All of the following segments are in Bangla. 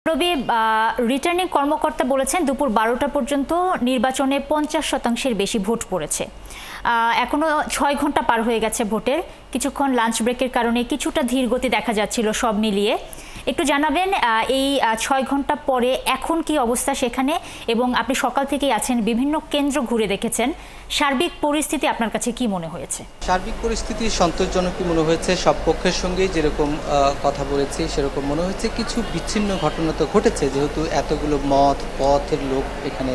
রবি রিটার্নিং কর্মকর্তা বলেছেন দুপুর 12টা পর্যন্ত নির্বাচনে 50% বেশি ভোট পড়েছে। এখনো 6 ঘন্টা পার হয়ে গেছে ভোটের। কিছুক্ষণ লাঞ্চ ব্রেকের কারণে কিছুটা ধীর গতি দেখা যাচ্ছিল সব মিলিয়ে। একটু জানাবেন এই 6 ঘন্টা পরে এখন কি অবস্থা সেখানে, এবং আপনি সকাল থেকেই আছেন, বিভিন্ন কেন্দ্র ঘুরে দেখেছেন, সার্বিক পরিস্থিতি আপনার কাছে কি মনে হয়েছে? সার্বিক পরিস্থিতি সন্তোষজনকই মনে হয়েছে। সব পক্ষের সঙ্গেই যেরকম কথা বলেছি সেরকম মনে হয়েছে। কিছু বিচ্ছিন্ন ঘটনা তো ঘটেছে, যেহেতু এতগুলো পথের লোক এখানে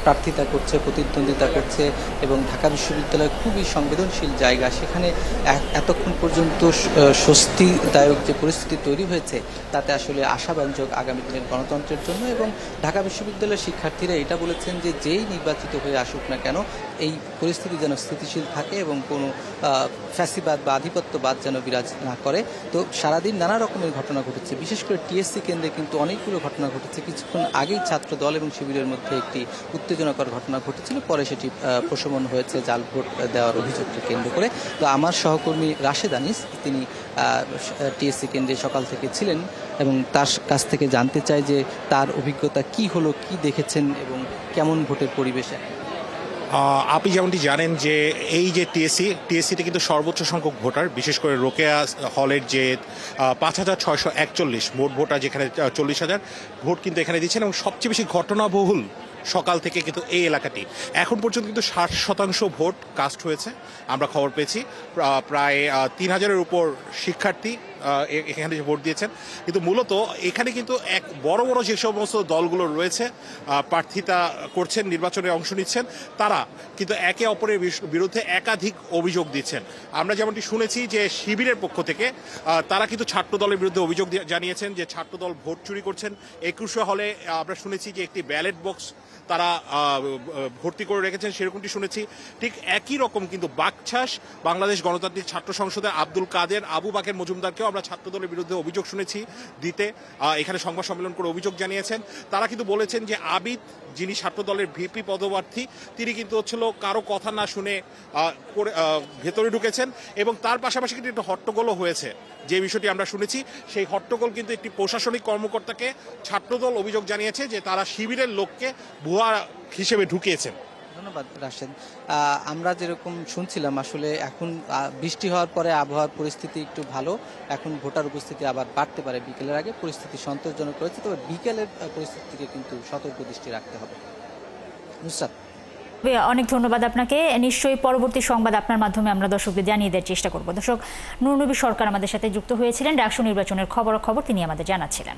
প্রার্থিতা করছে, প্রতিদ্বন্দ্বিতা করছে এবং ঢাকা বিশ্ববিদ্যালয় খুবই সংবেদনশীল জায়গা। সেখানে এতক্ষণ পর্যন্ত স্বস্তিদায়ক যে পরিস্থিতি তৈরি হয়েছে তাতে আসলে আশাব্যঞ্জক আগামী দিনের গণতন্ত্রের জন্য। এবং ঢাকা বিশ্ববিদ্যালয়ের শিক্ষার্থীরা এটা বলেছেন যে যেই নির্বাচিত হয়ে আসুক না কেন এই পরিস্থিতি যেন স্থিতিশীল থাকে এবং কোনো ফ্যাসিবাদ বা আধিপত্যবাদ যেন বিরাজ না করে। তো সারাদিন নানা রকমের ঘটনা ঘটেছে, বিশেষ করে টিএসসি কেন্দ্রে কিন্তু অনেকগুলো ঘটনা ঘটেছে। কিছুক্ষণ আগেই ছাত্র দল এবং শিবিরের মধ্যে একটি উত্তেজনাকর ঘটনা ঘটেছিল, পরে সেটি প্রশমন হয়েছে জাল ভোট দেওয়ার অভিযোগকে কেন্দ্র করে। তো আমার সহকর্মী রাশেদ আনিস, তিনি টিএসসি কেন্দ্রে সকাল থেকে ছিলেন এবং তার কাছ থেকে জানতে চাই যে তার অভিজ্ঞতা কি হলো, কি দেখেছেন এবং কেমন ভোটের পরিবেশে। আপনি যেমনটি জানেন যে এই যে টিএসসিতে কিন্তু সর্বোচ্চ সংখ্যক ভোটার, বিশেষ করে রোকেয়া হলের যে 5641 মোট ভোটার, যেখানে 40,000 ভোট কিন্তু এখানে দিচ্ছেন। এবং সবচেয়ে বেশি ঘটনাবহুল সকাল থেকে কিন্তু এই এলাকাটি। এখন পর্যন্ত কিন্তু 60% ভোট কাস্ট হয়েছে, আমরা খবর পেয়েছি। প্রায় 3,000-এর উপর শিক্ষার্থী এখানে ভোট দিয়েছেন। কিন্তু মূলত এখানে কিন্তু এক বড় বড় যে সমস্ত দলগুলো রয়েছে প্রার্থিতা করছেন, নির্বাচনে অংশ নিচ্ছেন, তারা কিন্তু একে অপরের বিরুদ্ধে একাধিক অভিযোগ দিচ্ছেন। আমরা যেমনটি শুনেছি যে শিবিরের পক্ষ থেকে তারা কিন্তু ছাত্র দলের বিরুদ্ধে অভিযোগ জানিয়েছেন যে ছাত্রদল ভোট চুরি করছেন। 21 হলে আমরা শুনেছি যে একটি ব্যালট বক্স তারা ভর্তি করে রেখেছেন, সেরকমটি শুনেছি। ঠিক একই রকম কিন্তু বাকছাস বাংলাদেশ গণতান্ত্রিক ছাত্র সংসদের আব্দুল কাদের, আবু বাকের মজুমদারকেও আমরা ছাত্রদলের বিরুদ্ধে অভিযোগ শুনেছি দিতে। এখানে সংবাদ সম্মেলন করে অভিযোগ জানিয়েছেন। তারা কিন্তু বলেছেন যে আবিদ, যিনি ছাত্রদলের ভিপি পদপ্রার্থী, তিনি কিন্তু হচ্ছিল কারো কথা না শুনে ভেতরে ঢুকেছেন। এবং তার পাশাপাশি কিন্তু একটু হট্টগোলও হয়েছে। যে বিষয়টি আমরা শুনেছি, সেই হট্টগোল কিন্তু একটি প্রশাসনিক কর্মকর্তাকে ছাত্রদল অভিযোগ জানিয়েছে যে তারা শিবিরের লোককে ভুয়া হিসেবে ঢুকিয়েছেন। ধন্যবাদ রাশেদ। আমরা যেরকম শুনছিলাম, আসলে এখন বৃষ্টি হওয়ার পরে আবহাওয়ার পরিস্থিতি একটু ভালো। এখন ভোটার উপস্থিতি আবার বাড়তে পারে। বিকেলের আগে পরিস্থিতি সন্তোষজনক রয়েছে, তবে বিকেলের পরিস্থিতিকে কিন্তু সতর্ক দৃষ্টি রাখতে হবে। নুসরাত, অনেক ধন্যবাদ আপনাকে। নিশ্চয়ই পরবর্তী সংবাদ আপনার মাধ্যমে আমরা দর্শকদের জানিয়ে দেওয়ার চেষ্টা করব। দর্শক, নূর নবী সরকার আমাদের সাথে যুক্ত হয়েছিলেন, ডাকসু নির্বাচনের খবর তিনি আমাদের জানাচ্ছিলেন।